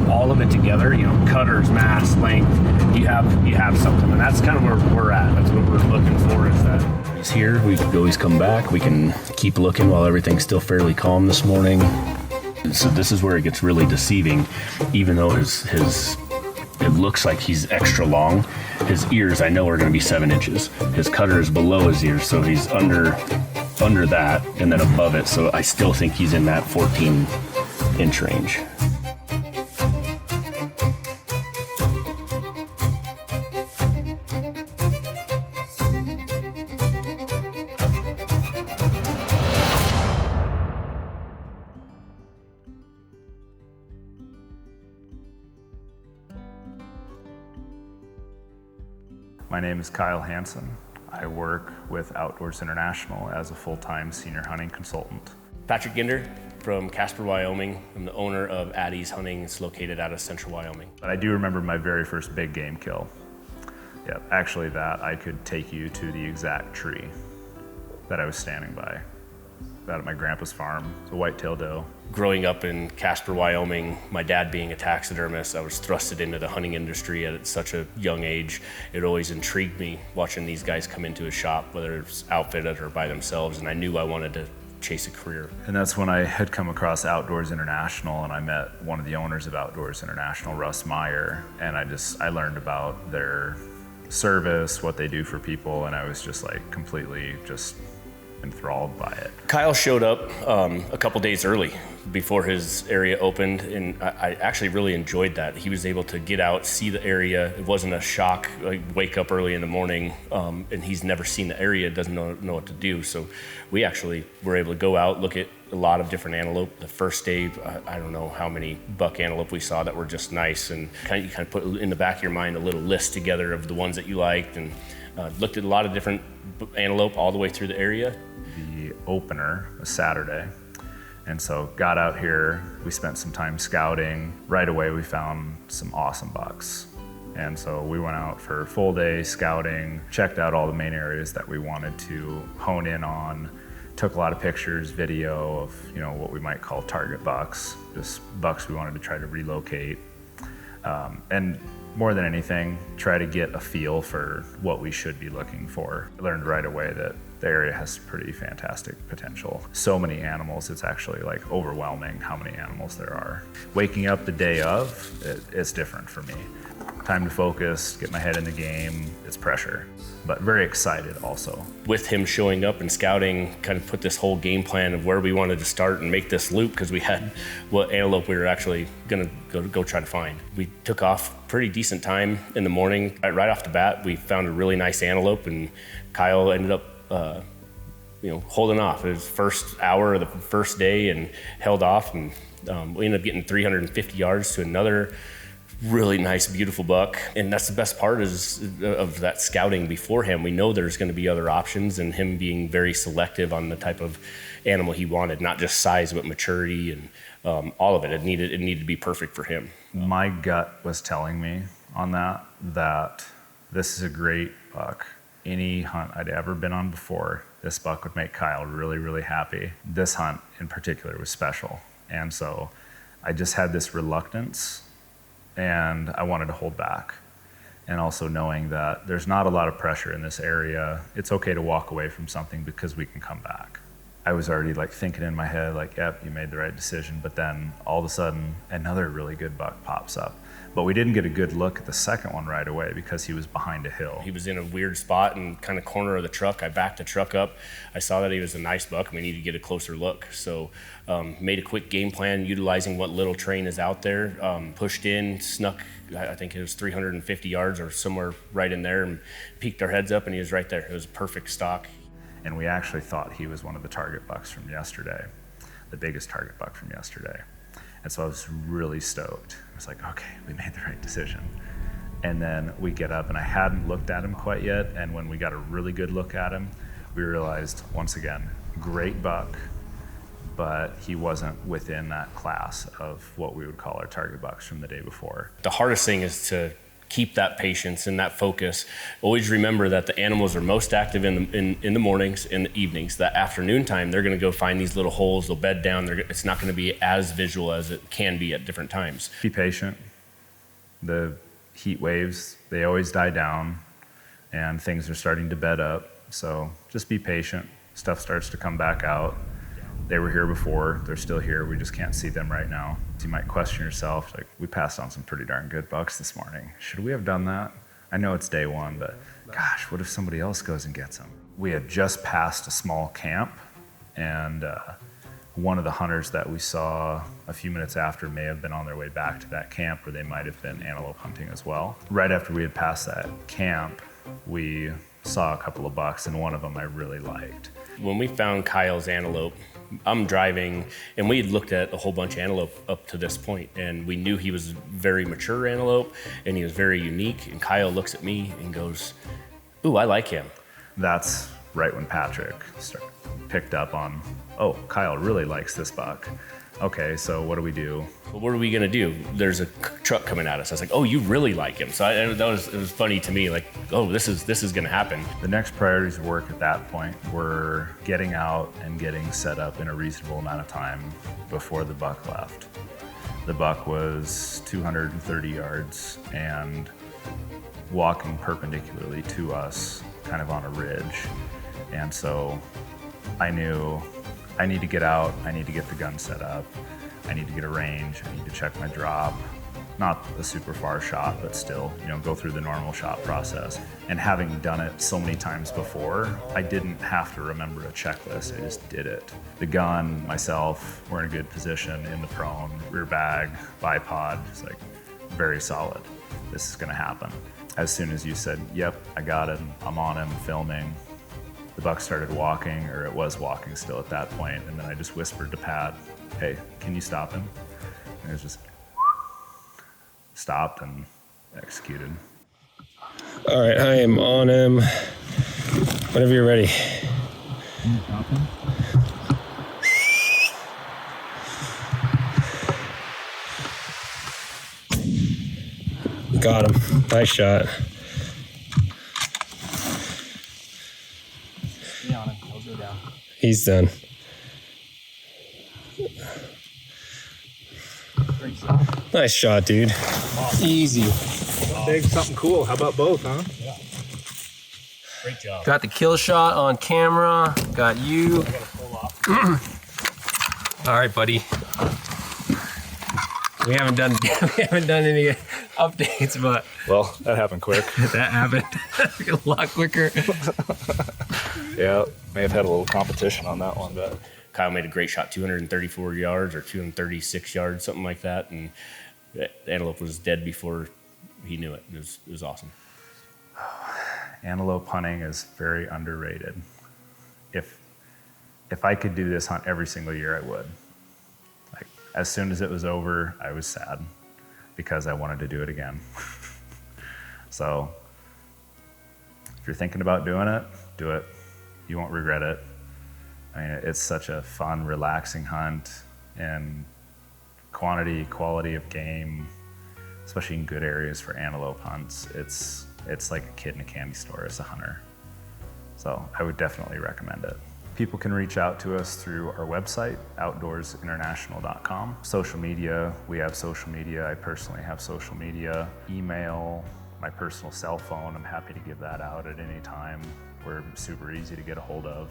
all of it together, cutters, mass, length, you have something. And that's kind of where we're at. That's what we're looking for, is that he's here. We can always come back. We can keep looking while everything's still fairly calm this morning. So this is where it gets really deceiving. Even though it looks like he's extra long, his ears I know are going to be 7 inches. His cutter is below his ears, so he's under that and then above it. So I still think he's in that 14-inch range. My name is Kyle Hanson. I work with Outdoors International as a full-time senior hunting consultant. Patrick Ginder from Casper, Wyoming. I'm the owner of Addie's Hunting. It's located out of Central Wyoming. But I do remember my very first big game kill. Yeah, actually that I could take you to the exact tree that I was standing by. Out at my grandpa's farm, it's a whitetail doe. Growing up in Casper, Wyoming, my dad being a taxidermist, I was thrusted into the hunting industry at such a young age. It always intrigued me watching these guys come into a shop, whether it's outfitted or by themselves, and I knew I wanted to chase a career. And that's when I had come across Outdoors International, and I met one of the owners of Outdoors International, Russ Meyer, and I learned about their service, what they do for people, and I was just like completely just enthralled by it. Kyle showed up a couple days early before his area opened, and I actually really enjoyed that. He was able to get out, see the area. It wasn't a shock, like wake up early in the morning, and he's never seen the area, doesn't know what to do. So we actually were able to go out, look at a lot of different antelope. The first day, I don't know how many buck antelope we saw that were just nice, and you kind of put in the back of your mind a little list together of the ones that you liked, and looked at a lot of different antelope all the way through the area. The opener was Saturday, and so got out here, we spent some time scouting. Right away we found some awesome bucks, and so we went out for a full day scouting, checked out all the main areas that we wanted to hone in on, took a lot of pictures, video of what we might call target bucks, just bucks we wanted to try to relocate, and more than anything, try to get a feel for what we should be looking for. I learned right away that the area has pretty fantastic potential. So many animals, it's actually like overwhelming how many animals there are. Waking up the day of, it's different for me. Time to focus, get my head in the game, it's pressure, but very excited also. With him showing up and scouting, kind of put this whole game plan of where we wanted to start and make this loop, because we had what antelope we were actually gonna go try to find. We took off pretty decent time in the morning. Right off the bat, we found a really nice antelope, and Kyle ended up holding off. It was first hour of the first day and held off, and we ended up getting 350 yards to another really nice, beautiful buck. And that's the best part of that scouting beforehand. We know there's going to be other options, and him being very selective on the type of animal he wanted, not just size, but maturity and all of it. It needed to be perfect for him. My gut was telling me on that this is a great buck. Any hunt I'd ever been on before, this buck would make Kyle really, really happy. This hunt in particular was special. And so I just had this reluctance, and I wanted to hold back. And also knowing that there's not a lot of pressure in this area. It's okay to walk away from something because we can come back. I was already thinking in my head, yep, you made the right decision. But then all of a sudden, another really good buck pops up. But we didn't get a good look at the second one right away because he was behind a hill. He was in a weird spot and kind of corner of the truck. I backed the truck up. I saw that he was a nice buck, and we needed to get a closer look. So made a quick game plan, utilizing what little terrain is out there. Pushed in, snuck, I think it was 350 yards or somewhere right in there, and peeked our heads up, and he was right there. It was a perfect stock. And we actually thought he was one of the target bucks from yesterday, the biggest target buck from yesterday. And so I was really stoked. I was like, okay, we made the right decision. And then we get up, and I hadn't looked at him quite yet. And when we got a really good look at him, we realized, once again, great buck, but he wasn't within that class of what we would call our target bucks from the day before. The hardest thing is to keep that patience and that focus. Always remember that the animals are most active in the mornings and the evenings. That afternoon time, they're going to go find these little holes, they'll bed down. It's not going to be as visual as it can be at different times. Be patient. The heat waves, they always die down, and things are starting to bed up. So just be patient. Stuff starts to come back out. They were here before, they're still here, we just can't see them right now. You might question yourself, like, we passed on some pretty darn good bucks this morning. Should we have done that? I know it's day one, but gosh, what if somebody else goes and gets them? We had just passed a small camp, and one of the hunters that we saw a few minutes after may have been on their way back to that camp, or they might have been antelope hunting as well. Right after we had passed that camp, we saw a couple of bucks, and one of them I really liked. When we found Kyle's antelope, I'm driving, and we had looked at a whole bunch of antelope up to this point, and we knew he was very mature antelope, and he was very unique. And Kyle looks at me and goes, "Ooh, I like him." That's right when Patrick picked up on, oh, Kyle really likes this buck. Okay, so what do we do? Well, what are we gonna do? There's a truck coming at us. I was like, "Oh, you really like him." So it was funny to me, like, "Oh, this is gonna happen." The next priorities of work at that point were getting out and getting set up in a reasonable amount of time before the buck left. The buck was 230 yards and walking perpendicularly to us, kind of on a ridge. And so I knew I need to get out, I need to get the gun set up, I need to get a range, I need to check my drop. Not a super far shot, but still, go through the normal shot process. And having done it so many times before, I didn't have to remember a checklist, I just did it. The gun, myself, we're in a good position in the prone, rear bag, bipod, it's like very solid. This is gonna happen. As soon as you said, yep, I got him, I'm on him, filming, the buck started walking, or it was walking still at that point, and then I just whispered to Pat, "Hey, can you stop him?" And it was just stopped and executed. All right, I am on him. Whenever you're ready. Can you stop him? Got him. Nice shot. Be on him. He'll go down. He's done. Great shot. Nice shot, dude. Easy. Big something cool. How about both, huh? Yeah. Great job. Got the kill shot on camera. Got you. I gotta pull off. All right, buddy. We haven't done any updates, but Well, that happened quick. that happened a lot quicker. Yeah, may have had a little competition on that one, but Kyle made a great shot, 234 yards or 236 yards, something like that, and the antelope was dead before he knew it. It was awesome. antelope hunting is very underrated. If I could do this hunt every single year, I would. Like, as soon as it was over, I was sad because I wanted to do it again. So if you're thinking about doing it, do it. You won't regret it. I mean, it's such a fun, relaxing hunt, and quality of game, especially in good areas for antelope hunts. It's like a kid in a candy store as a hunter. So I would definitely recommend it. People can reach out to us through our website, outdoorsinternational.com. Social media, we have social media. I personally have social media. Email, my personal cell phone, I'm happy to give that out at any time. We're super easy to get a hold of,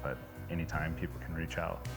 but anytime people can reach out.